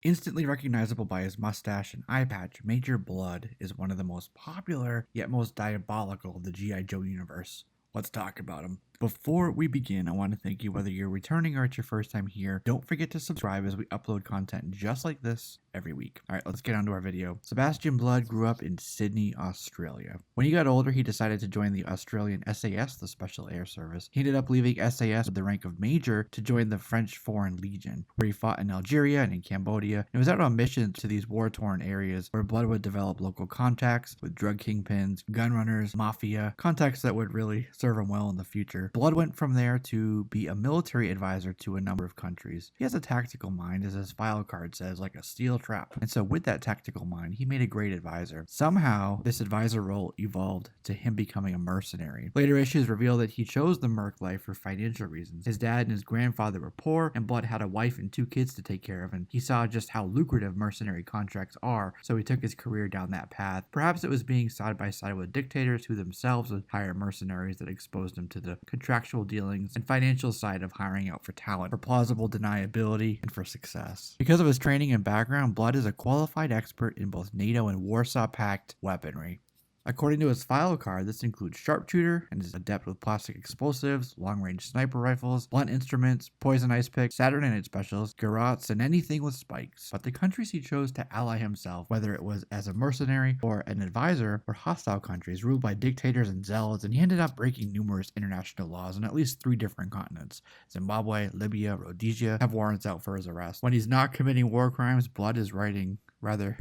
Instantly recognizable by his mustache and eye patch, Major Bludd is one of the most popular yet most diabolical of the G.I. Joe universe. Let's talk about him. Before we begin, I want to thank you whether you're returning or it's your first time here. Don't forget to subscribe as we upload content just like this every week. Alright, let's get on to our video. Sebastian Bludd grew up in Sydney, Australia. When he got older, he decided to join the Australian SAS, the Special Air Service. He ended up leaving SAS with the rank of Major to join the French Foreign Legion, where he fought in Algeria and in Cambodia, and was out on missions to these war-torn areas where Bludd would develop local contacts with drug kingpins, gun runners, mafia, contacts that would really serve him well in the future. Bludd went from there to be a military advisor to a number of countries. He has a tactical mind, as his file card says, like a steel trap. And so with that tactical mind, he made a great advisor. Somehow, this advisor role evolved to him becoming a mercenary. Later issues reveal that he chose the merc life for financial reasons. His dad and his grandfather were poor, and Bludd had a wife and 2 kids to take care of, and he saw just how lucrative mercenary contracts are, so he took his career down that path. Perhaps it was being side by side with dictators who themselves would hire mercenaries that exposed him to the contractual dealings and financial side of hiring out for talent, for plausible deniability, and for success. Because of his training and background, Bludd is a qualified expert in both NATO and Warsaw Pact weaponry. According to his file card, this includes sharpshooter and is adept with plastic explosives, long-range sniper rifles, blunt instruments, poison ice picks, Saturday night specials, garrots, and anything with spikes. But the countries he chose to ally himself, whether it was as a mercenary or an advisor, were hostile countries ruled by dictators and zealots, and he ended up breaking numerous international laws on at least 3 different continents. Zimbabwe, Libya, Rhodesia have warrants out for his arrest. When he's not committing war crimes, Bludd is writing rather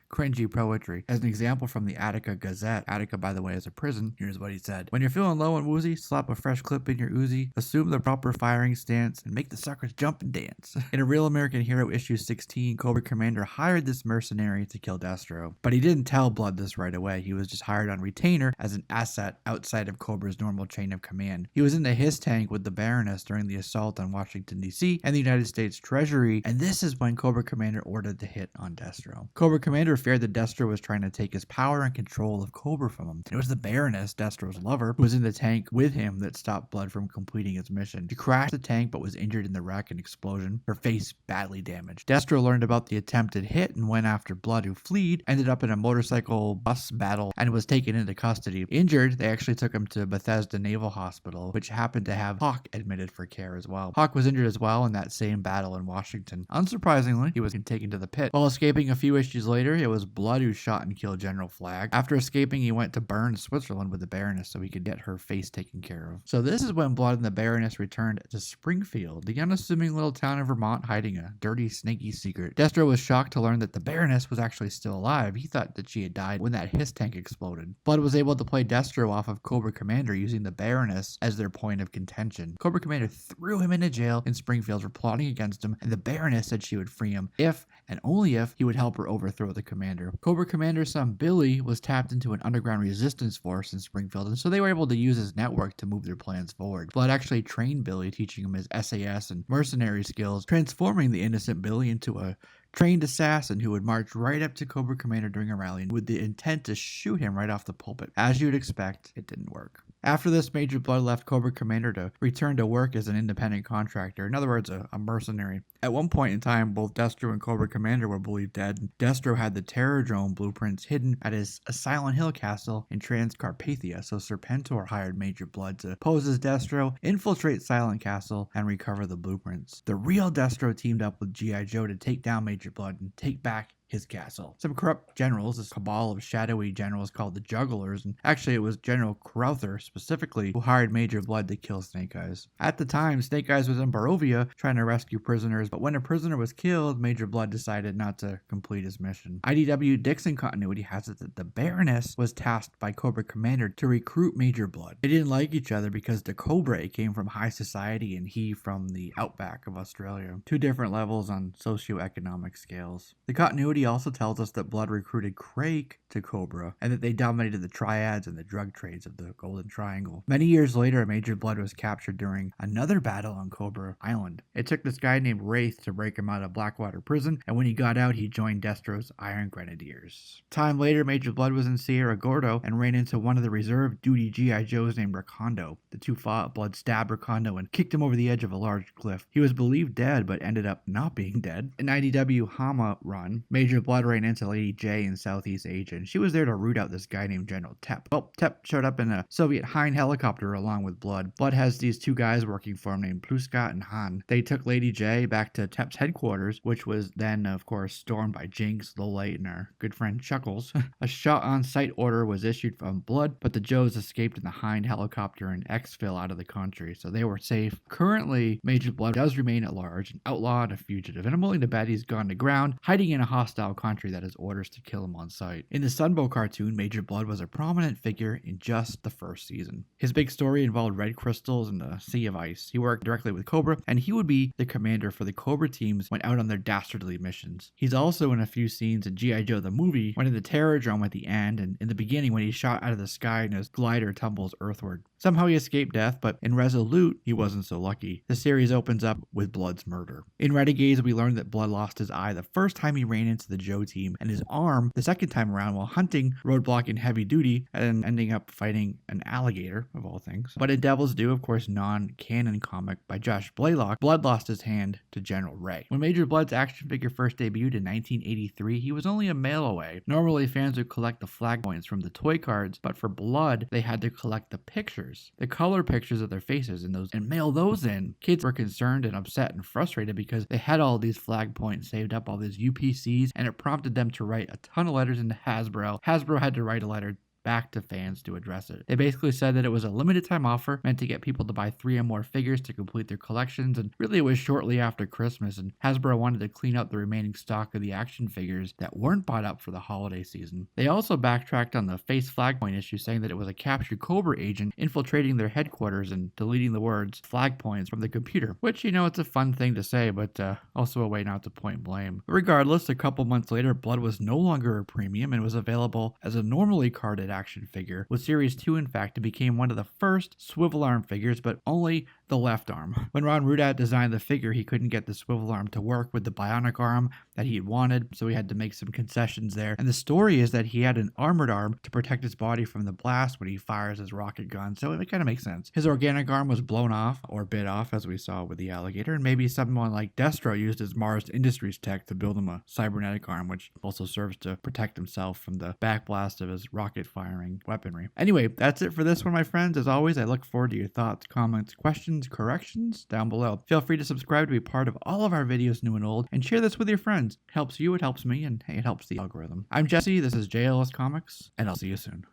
cringy poetry. As an example from the Attica Gazette, Attica, by the way, is a prison, here's what he said. When you're feeling low and woozy, slap a fresh clip in your Uzi, assume the proper firing stance, and make the suckers jump and dance. In A Real American Hero issue 16, Cobra Commander hired this mercenary to kill Destro. But he didn't tell Bludd this right away. He was just hired on retainer as an asset outside of Cobra's normal chain of command. He was in the his tank with the Baroness during the assault on Washington, D.C. and the United States Treasury, and this is when Cobra Commander ordered the hit on Destro. Cobra Commander feared that Destro was trying to take his power and control of Cobra from him. And it was the Baroness, Destro's lover, who was in the tank with him that stopped Bludd from completing his mission. She crashed the tank but was injured in the wreck and explosion, her face badly damaged. Destro learned about the attempted hit and went after Bludd, who fled, ended up in a motorcycle bus battle, and was taken into custody. Injured, they actually took him to Bethesda Naval Hospital, which happened to have Hawk admitted for care as well. Hawk was injured as well in that same battle in Washington. Unsurprisingly, he was taken to the pit. While escaping a few issues later, it was Bludd who shot and killed General Flagg. After escaping, he went to Bern, Switzerland with the Baroness so he could get her face taken care of. So this is when Bludd and the Baroness returned to Springfield, the unassuming little town in Vermont hiding a dirty, snaky secret. Destro was shocked to learn that the Baroness was actually still alive. He thought that she had died when that his tank exploded. Bludd was able to play Destro off of Cobra Commander using the Baroness as their point of contention. Cobra Commander threw him into jail in Springfield for plotting against him, and the Baroness said she would free him if, and only if, he would help her overthrow the commander. Cobra Commander's son Billy was tapped into an underground resistance force in Springfield, and so they were able to use his network to move their plans forward. Bludd actually trained Billy, teaching him his SAS and mercenary skills, transforming the innocent Billy into a trained assassin who would march right up to Cobra Commander during a rally with the intent to shoot him right off the pulpit. As you would expect, it didn't work. After this, Major Bludd left Cobra Commander to return to work as an independent contractor, in other words, a mercenary. At one point in time, both Destro and Cobra Commander were believed dead. Destro had the Terror Drone blueprints hidden at his Silent Hill castle in Transcarpathia, so Serpentor hired Major Bludd to pose as Destro, infiltrate Silent Castle, and recover the blueprints. The real Destro teamed up with G.I. Joe to take down Major Bludd and take back his castle. Some corrupt generals, this cabal of shadowy generals called the Jugglers, and actually it was General Crowther specifically who hired Major Bludd to kill Snake Eyes. At the time, Snake Eyes was in Barovia trying to rescue prisoners, but when a prisoner was killed, Major Bludd decided not to complete his mission. IDW Dixon continuity has it that the Baroness was tasked by Cobra Commander to recruit Major Bludd. They didn't like each other because the Cobra came from high society and he from the outback of Australia. 2 different levels on socioeconomic scales. The continuity also tells us that Bludd recruited Craig to Cobra, and that they dominated the triads and the drug trades of the Golden Triangle. Many years later, Major Bludd was captured during another battle on Cobra Island. It took this guy named Ray Wraith to break him out of Blackwater prison, and when he got out, he joined Destro's Iron Grenadiers. Time later, Major Bludd was in Sierra Gordo and ran into one of the reserve duty G.I. Joes named Recondo. The two fought. Bludd stabbed Recondo and kicked him over the edge of a large cliff. He was believed dead, but ended up not being dead. In IDW Hama run, Major Bludd ran into Lady J in Southeast Asia, and she was there to root out this guy named General Tep. Well, Tep showed up in a Soviet Hind helicopter along with Bludd. Bludd has these two guys working for him named Pluskat and Han. They took Lady J back to Tep's headquarters, which was then, of course, stormed by Jinx, Lolite, and our good friend Chuckles. A shot-on-sight order was issued from Bludd, but the Joes escaped in the Hind helicopter and exfil out of the country, so they were safe. Currently, Major Bludd does remain at large, an outlaw and a fugitive, and I'm willing to bet he's gone to ground, hiding in a hostile country that has orders to kill him on sight. In the Sunbow cartoon, Major Bludd was a prominent figure in just the first season. His big story involved red crystals and a sea of ice. He worked directly with Cobra, and he would be the commander for the Cobra teams when out on their dastardly missions. He's also in a few scenes in G.I. Joe the movie, when in the Terrordrome at the end, and in the beginning when he shot out of the sky and his glider tumbles earthward. Somehow he escaped death, but in Resolute, he wasn't so lucky. The series opens up with Bludd's murder. In Renegades, we learned that Bludd lost his eye the first time he ran into the Joe team, and his arm the second time around while hunting Roadblock in Heavy Duty, and ending up fighting an alligator, of all things. But in Devil's Due, of course, non-canon comic by Josh Blaylock, Bludd lost his hand to General Ray. When Major Bludd's action figure first debuted in 1983, he was only a mail away. Normally, fans would collect the flag points from the toy cards, but for Bludd, they had to collect the pictures, the color pictures of their faces in those, and mail those in. Kids were concerned and upset and frustrated because they had all these flag points saved up, all these UPCs, and it prompted them to write a ton of letters into Hasbro. Hasbro had to write a letter back to fans to address it. They basically said that it was a limited time offer meant to get people to buy 3 or more figures to complete their collections, and really it was shortly after Christmas, and Hasbro wanted to clean up the remaining stock of the action figures that weren't bought up for the holiday season. They also backtracked on the face flagpoint issue, saying that it was a captured Cobra agent infiltrating their headquarters and deleting the words flagpoints from the computer, which, you know, it's a fun thing to say, but also a way not to point blame. Regardless, a couple months later, Bludd was no longer a premium and was available as a normally carded action figure. With Series 2, in fact, it became one of the first swivel arm figures, but only the left arm. When Ron Rudat designed the figure, he couldn't get the swivel arm to work with the bionic arm that he had wanted, so he had to make some concessions there. And the story is that he had an armored arm to protect his body from the blast when he fires his rocket gun, so it kind of makes sense. His organic arm was blown off, or bit off, as we saw with the alligator, and maybe someone like Destro used his Mars Industries tech to build him a cybernetic arm, which also serves to protect himself from the backblast of his rocket firing weaponry. Anyway, that's it for this one, my friends. As always, I look forward to your thoughts, comments, questions, corrections down below. Feel free to subscribe to be part of all of our videos, new and old, and share this with your friends. It helps you, it helps me, and hey, it helps the algorithm. I'm Jesse, this is JLS Comics, and I'll see you soon.